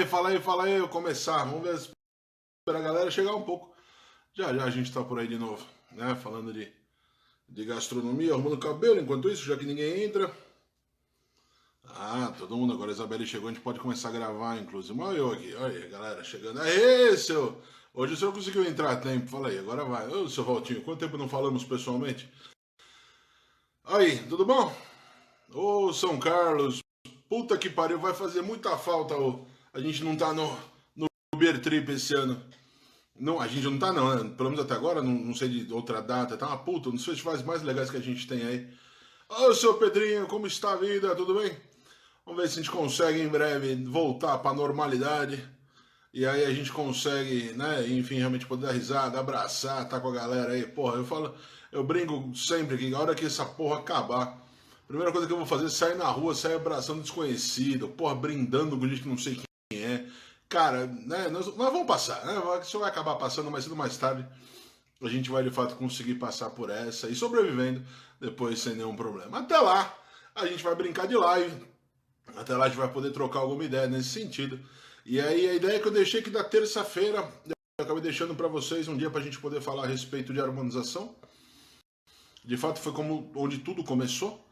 fala aí, eu começar. Vamos ver, esperar a galera chegar um pouco. Já já a gente tá por aí de novo, né? Falando de gastronomia, arrumando cabelo. Enquanto isso, já que ninguém entra. Ah, todo mundo agora. A Isabelle chegou, a gente pode começar a gravar, inclusive. Olha eu aqui, olha aí, galera chegando. Aê, seu! Hoje o senhor conseguiu entrar a tempo. Fala aí, agora vai. Ô, seu Valtinho, quanto tempo não falamos pessoalmente? Aí, tudo bom? Ô, São Carlos, puta que pariu, vai fazer muita falta. Ô. A gente não tá no Uber Trip esse ano. Não, a gente não tá não, né? Pelo menos até agora, não sei de outra data. Tá uma puta, um dos festivais mais legais que a gente tem aí. Ô, seu Pedrinho, como está a vida? Tudo bem? Vamos ver se a gente consegue em breve voltar pra normalidade. E aí a gente consegue, né, enfim, realmente poder dar risada, abraçar, tá com a galera aí. Porra, eu brinco sempre que a hora que essa porra acabar, a primeira coisa que eu vou fazer é sair na rua, sair abraçando desconhecido, porra, brindando com gente que não sei quem é. Cara, né, nós vamos passar, né? Isso vai acabar passando mais cedo ou mais tarde. A gente vai de fato conseguir passar por essa e sobrevivendo depois sem nenhum problema. Até lá, a gente vai brincar de live. Até lá a gente vai poder trocar alguma ideia nesse sentido. E aí a ideia que eu deixei que da terça-feira, eu acabei deixando para vocês um dia para a gente poder falar a respeito de harmonização. De fato foi como onde tudo começou.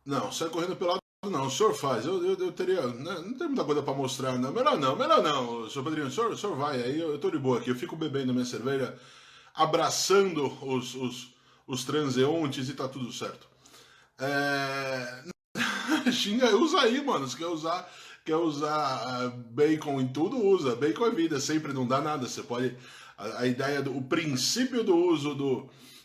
Não, sai correndo pelado não, o senhor faz. Eu teria. Né, não tem muita coisa para mostrar, não. Melhor não, senhor Pedrinho. O senhor vai aí, eu tô de boa aqui. Eu fico bebendo minha cerveja, abraçando os transeuntes e tá tudo certo. Xinga, usa aí, mano. Se quer usar bacon em tudo, usa. Bacon é vida, sempre não dá nada. Você pode. A ideia o princípio do uso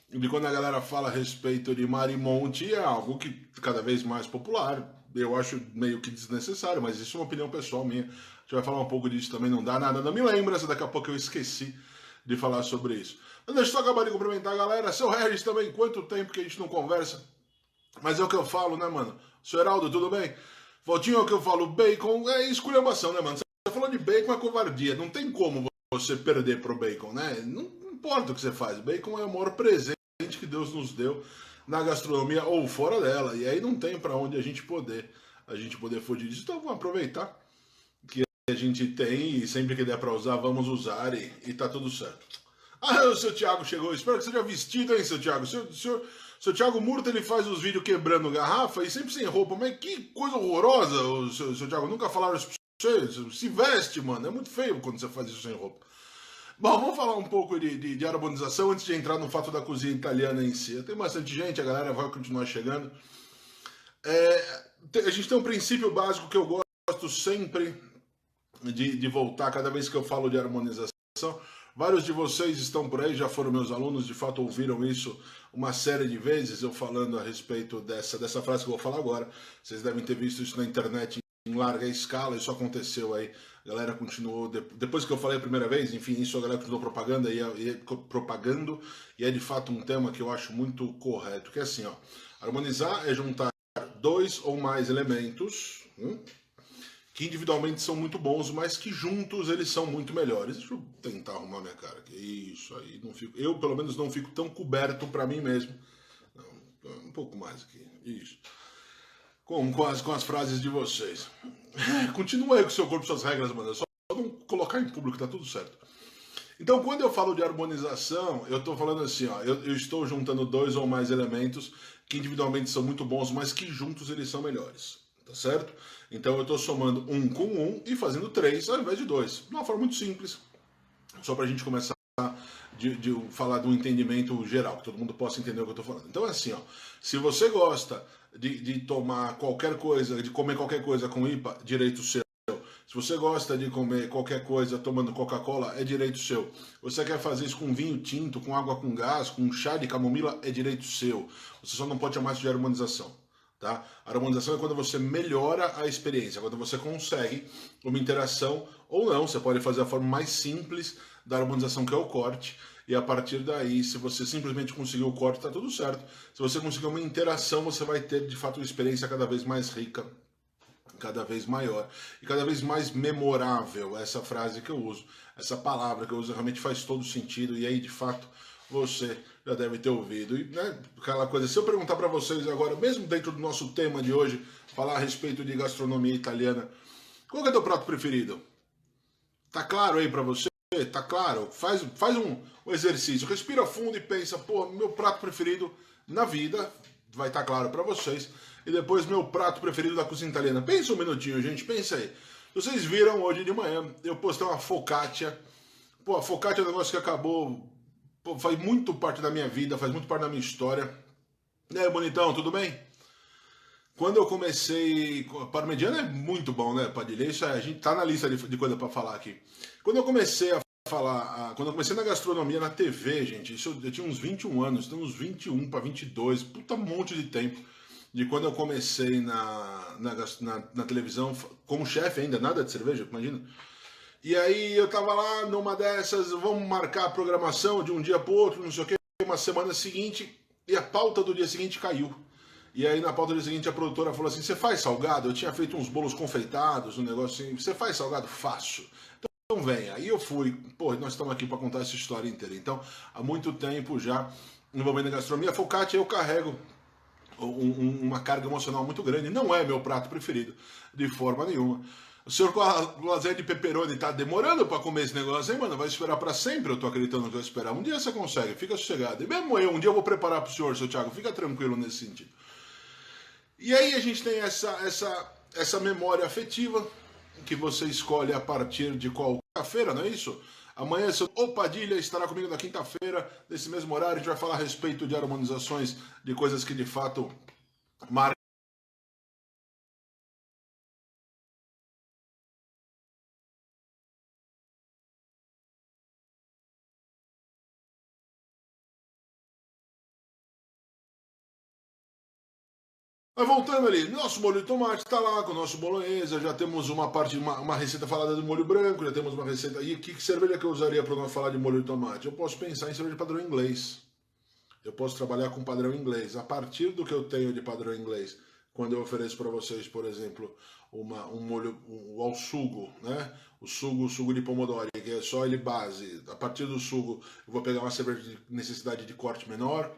de quando a galera fala a respeito de Marimonte é algo que cada vez mais popular. Eu acho meio que desnecessário, mas isso é uma opinião pessoal minha. A gente vai falar um pouco disso também, não dá nada. Não me lembra, daqui a pouco eu esqueci de falar sobre isso. Mas deixa eu só acabar de cumprimentar a galera. Seu Regis também, quanto tempo que a gente não conversa? Mas é o que eu falo, né, mano? Seu Heraldo, tudo bem? Voltinho, é o que eu falo, bacon é esculhambação, né, mano? Você falou de bacon é covardia. Não tem como você perder pro bacon, né? Não importa o que você faz. Bacon é o maior presente que Deus nos deu na gastronomia ou fora dela. E aí não tem para onde a gente poder fugir disso. Então vamos aproveitar que a gente tem e sempre que der para usar, vamos usar e tá tudo certo. Ah, o seu Thiago chegou. Espero que seja vestido, hein, seu Thiago? Seu Thiago Murta, ele faz os vídeos quebrando garrafa e sempre sem roupa. Mas que coisa horrorosa, o seu Thiago. Nunca falaram isso pra você. Se veste, mano. É muito feio quando você faz isso sem roupa. Bom, vamos falar um pouco de harmonização antes de entrar no fato da cozinha italiana em si. Tem bastante gente, a galera vai continuar chegando. A gente tem um princípio básico que eu gosto sempre de voltar cada vez que eu falo de harmonização. Vários de vocês estão por aí, já foram meus alunos, de fato ouviram isso uma série de vezes, eu falando a respeito dessa frase que eu vou falar agora. Vocês devem ter visto isso na internet em larga escala, isso aconteceu aí. A galera continuou, depois que eu falei a primeira vez, enfim, isso a galera continuou propagando, e é de fato um tema que eu acho muito correto, que é assim, ó, harmonizar é juntar dois ou mais elementos, que individualmente são muito bons, mas que juntos eles são muito melhores. Deixa eu tentar arrumar minha cara, que isso aí, não fico, eu pelo menos não fico tão coberto para mim mesmo. Não, um pouco mais aqui, isso. Com as frases de vocês. Continua aí com o seu corpo, suas regras, mano. É só não colocar em público, tá tudo certo. Então, quando eu falo de harmonização, eu estou falando assim, ó, eu estou juntando dois ou mais elementos que individualmente são muito bons, mas que juntos eles são melhores, tá certo? Então eu estou somando um com um e fazendo três ao invés de dois. De uma forma muito simples, só para a gente começar de falar de um entendimento geral, que todo mundo possa entender o que eu estou falando. Então é assim, ó, se você gosta de tomar qualquer coisa, de comer qualquer coisa com IPA, direito seu. Se você gosta de comer qualquer coisa tomando Coca-Cola, é direito seu. Você quer fazer isso com vinho tinto, com água com gás, com chá de camomila, é direito seu. Você só não pode chamar isso de harmonização. Tá? A harmonização é quando você melhora a experiência, quando você consegue uma interação ou não. Você pode fazer a forma mais simples da harmonização, que é o corte. E a partir daí, se você simplesmente conseguir o corte, está tudo certo. Se você conseguir uma interação, você vai ter de fato uma experiência cada vez mais rica, cada vez maior e cada vez mais memorável. Essa frase que eu uso, essa palavra que eu uso, realmente faz todo sentido. E aí, de fato, você já deve ter ouvido. E, né, aquela coisa, se eu perguntar para vocês agora, mesmo dentro do nosso tema de hoje, falar a respeito de gastronomia italiana, qual é o teu prato preferido? Tá claro aí para você? Tá claro? Faz um exercício, respira fundo e pensa, pô, meu prato preferido na vida, vai estar claro para vocês. E depois meu prato preferido da cozinha italiana. Pensa um minutinho, gente, pensa aí. Vocês viram hoje de manhã, eu postei uma focaccia. Pô, a focaccia é um negócio que acabou, pô, faz muito parte da minha vida, faz muito parte da minha história. E aí, bonitão, tudo bem? Quando eu comecei, parmegiana é muito bom, né, Padilha? Isso a gente tá na lista de coisa para falar aqui. Quando eu comecei a falar, quando eu comecei na gastronomia na TV, gente, isso eu tinha uns 21 anos, tem uns 21 para 22, puta monte de tempo de quando eu comecei na televisão como chefe ainda, nada de cerveja, imagina. E aí eu tava lá numa dessas, vamos marcar a programação de um dia pro outro, não sei o que, uma semana seguinte, e a pauta do dia seguinte caiu. E aí na pauta do dia seguinte a produtora falou assim, você faz salgado? Eu tinha feito uns bolos confeitados, um negócio assim, você faz salgado? Faço. Então venha. Aí eu fui, pô, nós estamos aqui para contar essa história inteira. Então, há muito tempo já envolvendo a gastronomia, a focaccia eu carrego uma carga emocional muito grande. Não é meu prato preferido, de forma nenhuma. O senhor com a lasanha de pepperoni tá demorando para comer esse negócio aí, mano? Vai esperar para sempre? Eu tô acreditando que vai esperar. Um dia você consegue, fica sossegado. E mesmo eu, um dia eu vou preparar pro senhor, seu Thiago, fica tranquilo nesse sentido. E aí a gente tem essa memória afetiva que você escolhe a partir de qual quinta-feira, não é isso? Amanhã o Padilha estará comigo na quinta-feira, nesse mesmo horário, a gente vai falar a respeito de harmonizações, de coisas que de fato marcam. Mas voltando ali, nosso molho de tomate está lá com o nosso bolonhesa, já temos uma receita falada do molho branco, já temos uma receita. E que cerveja que eu usaria para não falar de molho de tomate? Eu posso pensar em cerveja de padrão inglês. Eu posso trabalhar com padrão inglês. A partir do que eu tenho de padrão inglês, quando eu ofereço para vocês, por exemplo, um molho ao sugo, né? O sugo de pomodoro, que é só ele base. A partir do sugo, eu vou pegar uma cerveja de necessidade de corte menor,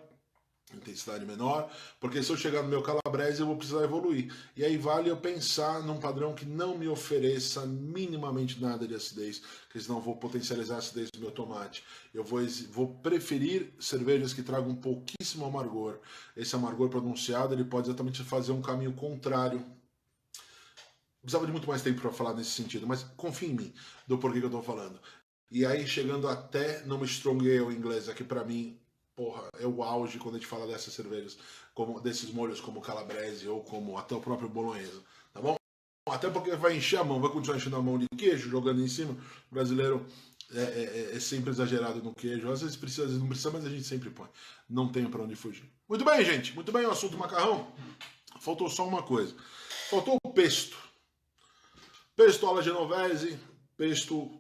intensidade menor, porque se eu chegar no meu calabrese eu vou precisar evoluir. E aí vale eu pensar num padrão que não me ofereça minimamente nada de acidez, porque senão eu vou potencializar a acidez do meu tomate. Eu vou preferir cervejas que tragam um pouquíssimo amargor. Esse amargor pronunciado ele pode exatamente fazer um caminho contrário. Precisava de muito mais tempo para falar nesse sentido, mas confia em mim do porquê que eu estou falando. E aí chegando até numa strong ale inglesa, que para mim porra, é o auge quando a gente fala dessas cervejas, como desses molhos como calabrese ou como até o próprio bolonhesa, tá bom? Até porque vai encher a mão, vai continuar enchendo a mão de queijo, jogando em cima. O brasileiro é sempre exagerado no queijo. Às vezes precisa, às vezes não precisa, mas a gente sempre põe. Não tem para onde fugir. Muito bem, gente. Muito bem o assunto macarrão. Faltou só uma coisa. Faltou o pesto. Pesto alla genovese, pesto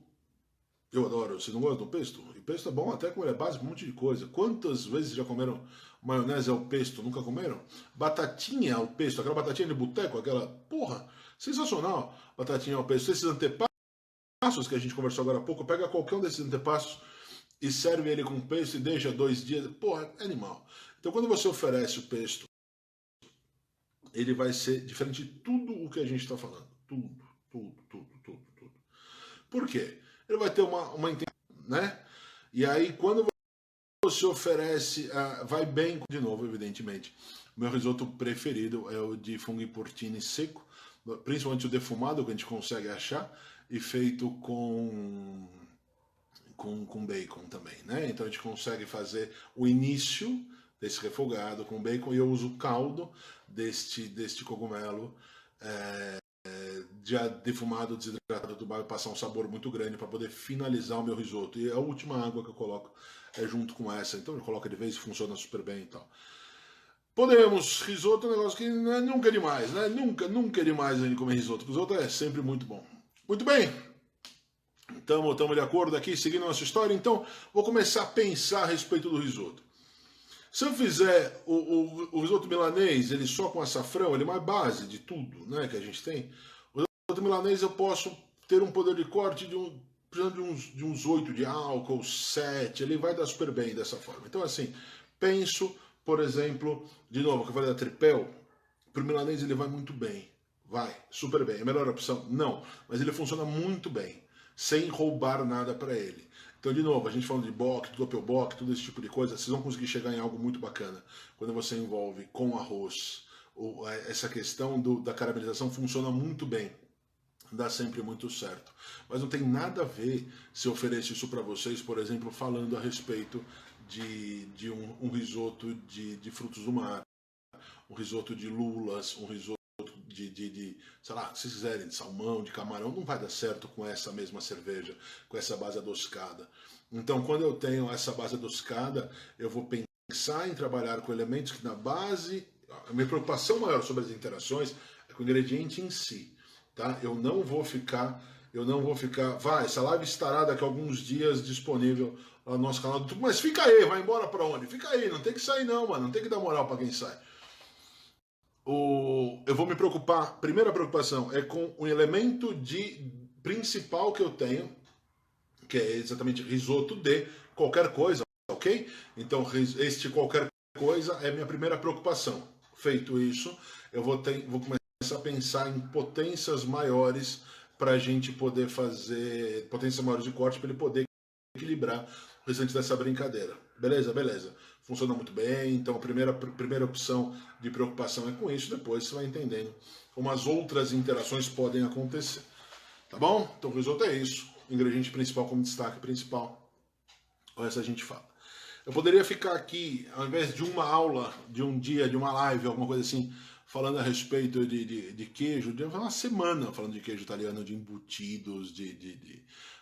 eu adoro. Vocês não gostam do pesto? E pesto é bom até como ele é básico, um monte de coisa. Quantas vezes já comeram maionese ao pesto? Nunca comeram? Batatinha ao pesto, aquela batatinha de boteco, aquela, porra, sensacional. Batatinha ao pesto. Esses antepassos que a gente conversou agora há pouco, pega qualquer um desses antepassos e serve ele com pesto e deixa 2 dias. Porra, é animal. Então quando você oferece o pesto, ele vai ser diferente de tudo o que a gente está falando. Tudo. Por quê? Ele vai ter uma intenção, né? E aí, quando você oferece, vai bem, de novo, evidentemente. Meu risoto preferido é o de funghi porcini seco, principalmente o defumado, que a gente consegue achar, e feito com bacon também, né? Então a gente consegue fazer o início desse refogado com bacon, e eu uso o caldo deste cogumelo, já defumado, desidratado do vai passar um sabor muito grande para poder finalizar o meu risoto. E a última água que eu coloco é junto com essa. Então eu coloco de vez e funciona super bem e tal. Podemos, risoto é um negócio que nunca é demais, né? Nunca é demais a gente comer risoto. Risoto é sempre muito bom. Muito bem. Estamos de acordo aqui, seguindo a nossa história. Então, vou começar a pensar a respeito do risoto. Se eu fizer o risoto milanês, ele só com açafrão, ele é mais base de tudo, né, que a gente tem. O risoto milanês eu posso ter um poder de corte de uns 8 de álcool, 7, ele vai dar super bem dessa forma. Então assim, penso, por exemplo, de novo, que eu falei da tripel, para o milanês ele vai muito bem, vai, super bem. É a melhor opção? Não, mas ele funciona muito bem. sem roubar nada para ele. Então, de novo, a gente falando de bock, doppelbock, todo esse tipo de coisa, vocês vão conseguir chegar em algo muito bacana quando você envolve com arroz. Essa questão da caramelização funciona muito bem, dá sempre muito certo. Mas não tem nada a ver se eu ofereço isso para vocês, por exemplo, falando a respeito de um risoto de frutos do mar, um risoto de lulas, um risoto sei lá, se quiserem, de salmão, de camarão, não vai dar certo com essa mesma cerveja, com essa base adocicada. Então, quando eu tenho essa base adocicada, eu vou pensar em trabalhar com elementos que na base, a minha preocupação maior sobre as interações é com o ingrediente em si, tá? Eu não vou ficar, essa live estará daqui a alguns dias disponível lá no nosso canal do YouTube, mas fica aí, vai embora pra onde? Fica aí, não tem que sair não, mano, não tem que dar moral pra quem sai. Eu vou me preocupar, primeira preocupação é com o elemento principal que eu tenho, que é exatamente risoto de qualquer coisa, ok? Então, este qualquer coisa é minha primeira preocupação. Feito isso, eu vou começar a pensar em potências maiores para a gente poder fazer, potências maiores de corte para ele poder equilibrar o restante dessa brincadeira. Beleza? Beleza. Funciona muito bem, então a primeira opção de preocupação é com isso, depois você vai entendendo como as outras interações podem acontecer. Tá bom? Então o risoto é isso. Ingrediente principal como destaque principal. Ou essa a gente fala. Eu poderia ficar aqui, ao invés de uma aula, de um dia, de uma live, alguma coisa assim, falando a respeito de queijo, de uma semana falando de queijo italiano, de embutidos,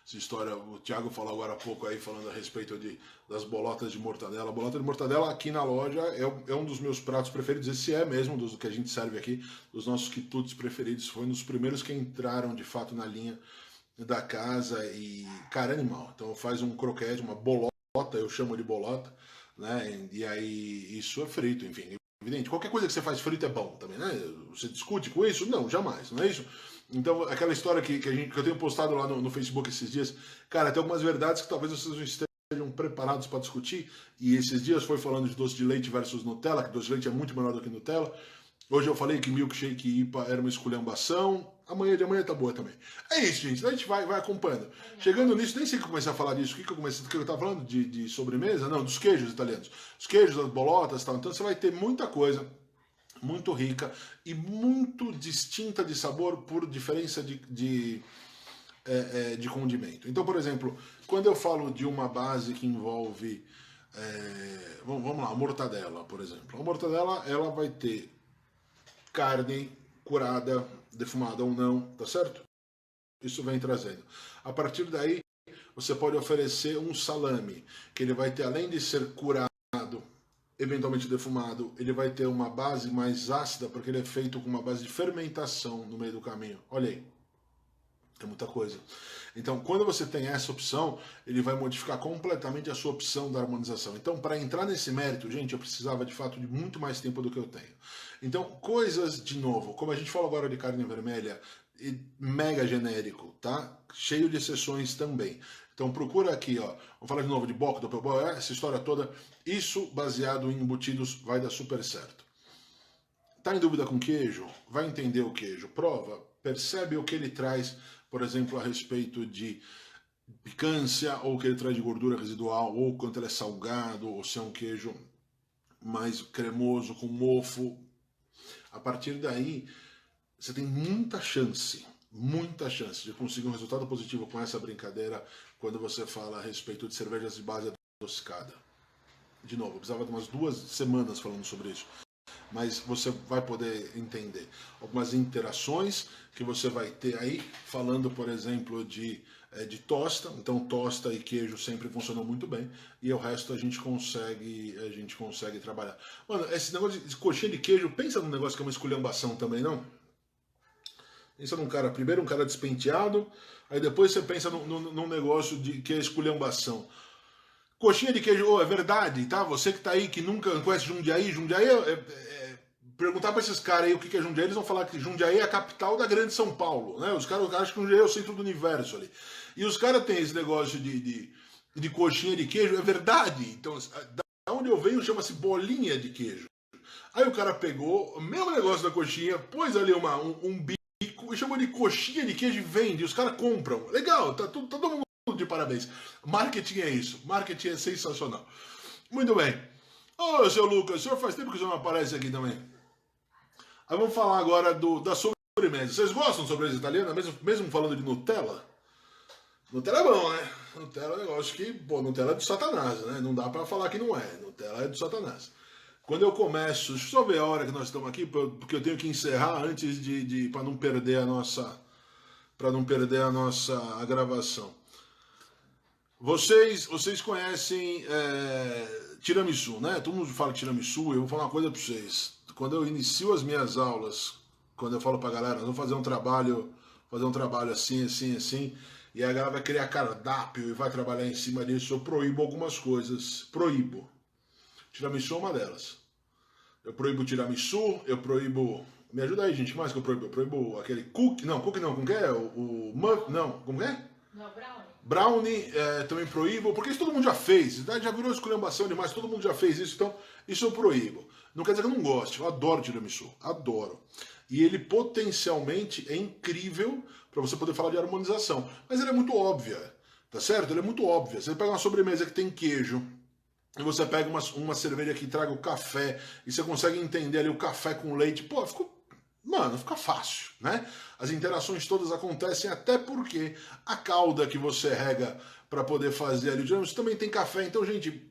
essa história. O Thiago falou agora há pouco aí, falando a respeito das bolotas de mortadela. A bolota de mortadela aqui na loja é um dos meus pratos preferidos. Esse é mesmo dos que a gente serve aqui, dos nossos quitutes preferidos. Foi um dos primeiros que entraram de fato na linha da casa e, cara, animal. Então faz um croquete, uma bolota, eu chamo de bolota, né? E aí isso é frito, enfim. Evidente, qualquer coisa que você faz frito é bom também, né? Você discute com isso? Não, jamais, não é isso? Então, aquela história que eu tenho postado lá no Facebook esses dias, cara, tem algumas verdades que talvez vocês não estejam preparados para discutir, e esses dias foi falando de doce de leite versus Nutella, que doce de leite é muito melhor do que Nutella. Hoje eu falei que milkshake e IPA era uma esculhambação. Amanhã de amanhã tá boa também. É isso, gente. A gente vai acompanhando. Chegando nisso, nem sei que eu comecei a falar disso. O que eu tava falando? De sobremesa? Não, dos queijos italianos. Os queijos, as bolotas e tal. Então você vai ter muita coisa muito rica e muito distinta de sabor por diferença de condimento. Então, por exemplo, quando eu falo de uma base que envolve... vamos lá, a mortadela, por exemplo. A mortadela, ela vai ter carne curada, defumada ou não, tá certo? Isso vem trazendo. A partir daí, você pode oferecer um salame, que ele vai ter, além de ser curado, eventualmente defumado, ele vai ter uma base mais ácida, porque ele é feito com uma base de fermentação no meio do caminho. Olha aí. É muita coisa. Então, quando você tem essa opção, ele vai modificar completamente a sua opção da harmonização. Então, para entrar nesse mérito, gente, eu precisava de fato de muito mais tempo do que eu tenho. Então, coisas, de novo, como a gente falou agora de carne vermelha, mega genérico, tá? Cheio de exceções também. Então, procura aqui, ó. Vamos falar de novo de bock, doppelbock, essa história toda. Isso, baseado em embutidos, vai dar super certo. Tá em dúvida com queijo? Vai entender o queijo. Prova, percebe o que ele traz, por exemplo, a respeito de picância, ou o que ele traz de gordura residual, ou quanto ele é salgado, ou se é um queijo mais cremoso, com mofo. A partir daí, você tem muita chance de conseguir um resultado positivo com essa brincadeira quando você fala a respeito de cervejas de base adocicada. De novo, eu precisava de umas 2 semanas falando sobre isso. Mas você vai poder entender algumas interações que você vai ter aí, falando, por exemplo, de tosta. Então, tosta e queijo sempre funcionam muito bem, e o resto a gente consegue trabalhar. Mano, esse negócio de coxinha de queijo, pensa num negócio que é uma esculhambação também, não? Pensa num cara, primeiro um cara despenteado, aí depois você pensa num negócio que é esculhambação. Coxinha de queijo, é verdade, tá? Você que tá aí, que nunca conhece Jundiaí, perguntar para esses caras aí o que é Jundiaí, eles vão falar que Jundiaí é a capital da grande São Paulo, né? Os caras acham que Jundiaí é o centro do universo ali. E os caras têm esse negócio de coxinha de queijo, é verdade. Então, da onde eu venho chama-se bolinha de queijo. Aí o cara pegou o mesmo negócio da coxinha, pôs ali um bico chamou de coxinha de queijo e vende, os caras compram. Legal, tá todo mundo de parabéns. Marketing é isso, marketing é sensacional. Muito bem. Ô, seu Lucas, o senhor faz tempo que o senhor não aparece aqui também. Aí vamos falar agora da sobremesa. Vocês gostam de sobremesa italiana, mesmo falando de Nutella? Nutella é bom, né? Nutella é um negócio que, pô, Nutella é do Satanás, né? Não dá pra falar que não é. Nutella é do Satanás. Quando eu começo, deixa eu só ver a hora que nós estamos aqui, porque eu tenho que encerrar antes para não perder a nossa, a gravação. Vocês conhecem tiramisu, né? Todo mundo fala tiramisu. Eu vou falar uma coisa para vocês. Quando eu inicio as minhas aulas, quando eu falo para a galera, nós vamos fazer um trabalho assim, assim, assim, e a galera vai criar cardápio e vai trabalhar em cima disso, eu proíbo algumas coisas. Proíbo. Tiramisu é uma delas. Eu proíbo tiramisu, eu proíbo... Me ajuda aí, gente, mais que eu proíbo? Eu proíbo aquele cookie não, como que é? Não, como é? Não, brownie. Brownie também proíbo, porque isso todo mundo já fez, né? Já virou esculhambação demais, todo mundo já fez isso, então isso eu proíbo. Não quer dizer que eu não goste, eu adoro tiramisu, adoro. E ele potencialmente é incrível para você poder falar de harmonização, mas ele é muito óbvia, tá certo? Ele é muito óbvia. Você pega uma sobremesa que tem queijo, e você pega uma cerveja que traga o café, e você consegue entender ali o café com leite, pô, fica fácil, né? As interações todas acontecem até porque a calda que você rega para poder fazer ali o tiramisu também tem café, então, gente,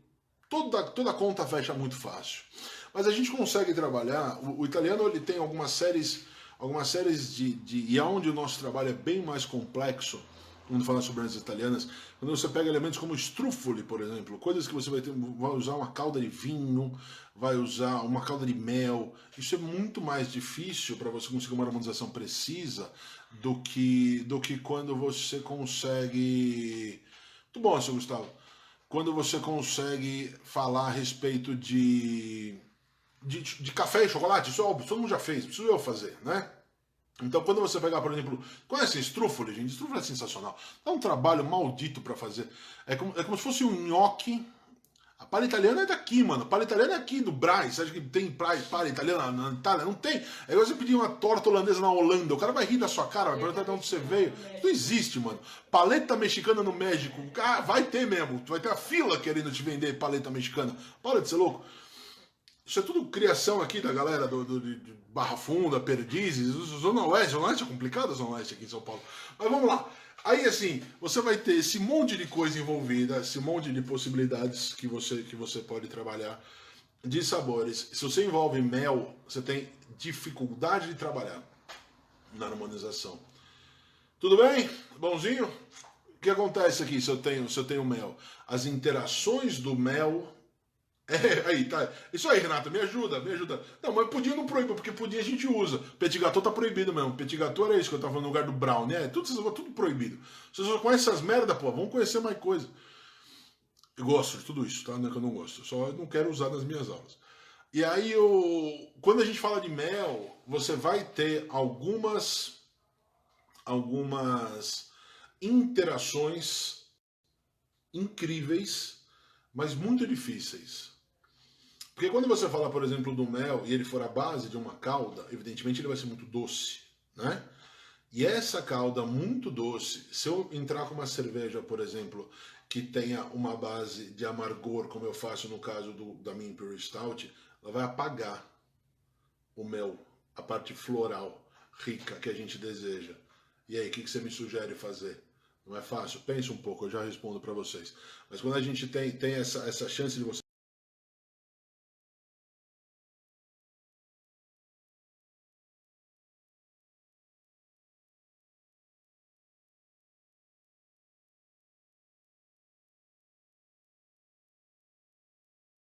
toda conta fecha muito fácil. Mas a gente consegue trabalhar, o italiano ele tem algumas séries e aonde o nosso trabalho é bem mais complexo, quando falando sobre as italianas, quando você pega elementos como estrufoli, por exemplo, coisas que você vai usar uma calda de vinho, vai usar uma calda de mel, isso é muito mais difícil para você conseguir uma harmonização precisa do que quando você consegue... Muito bom, seu Gustavo. Quando você consegue falar a respeito de café e chocolate, isso é óbvio, todo mundo já fez, preciso eu fazer, né? Então, quando você pegar, por exemplo, conhece estrufoli, gente? Estrufoli é sensacional. Dá um trabalho maldito para fazer. É como se fosse um nhoque. A palha italiana é daqui, mano. A palha italiana é aqui do Brás. Você acha que tem palha italiana na Itália? Não tem. É igual você pedir uma torta holandesa na Holanda. O cara vai rir da sua cara, vai perguntar de onde você veio. Isso não existe, mano. Paleta mexicana no México. Ah, vai ter mesmo. Vai ter a fila querendo te vender paleta mexicana. Para de ser louco. Isso é tudo criação aqui da galera de Barra Funda, Perdizes, Zona Oeste. Zona Oeste é complicado, a Zona Oeste aqui em São Paulo. Mas vamos lá. Aí, assim, você vai ter esse monte de coisa envolvida, esse monte de possibilidades que você pode trabalhar de sabores. Se você envolve mel, você tem dificuldade de trabalhar na harmonização. Tudo bem? Bonzinho? O que acontece aqui se eu tenho mel? As interações do mel... aí, tá. Isso aí, Renata, me ajuda. Não, mas pudim não proíbe, porque pudim a gente usa. Petit gâteau tá proibido mesmo. Petit gâteau era isso que eu tava falando no lugar do brownie. Tudo proibido. Vocês só conhecem essas merda, pô, vamos conhecer mais coisa. Eu gosto de tudo isso, tá? Não é que eu não gosto, só não quero usar nas minhas aulas. E aí, quando a gente fala de mel, você vai ter algumas interações incríveis, mas muito difíceis. Porque quando você fala, por exemplo, do mel e ele for a base de uma calda, evidentemente ele vai ser muito doce, né? E essa calda muito doce, se eu entrar com uma cerveja, por exemplo, que tenha uma base de amargor, como eu faço no caso da minha Imperial Stout, ela vai apagar o mel, a parte floral, rica, que a gente deseja. E aí, o que você me sugere fazer? Não é fácil? Pense um pouco, eu já respondo para vocês. Mas quando a gente tem essa chance de você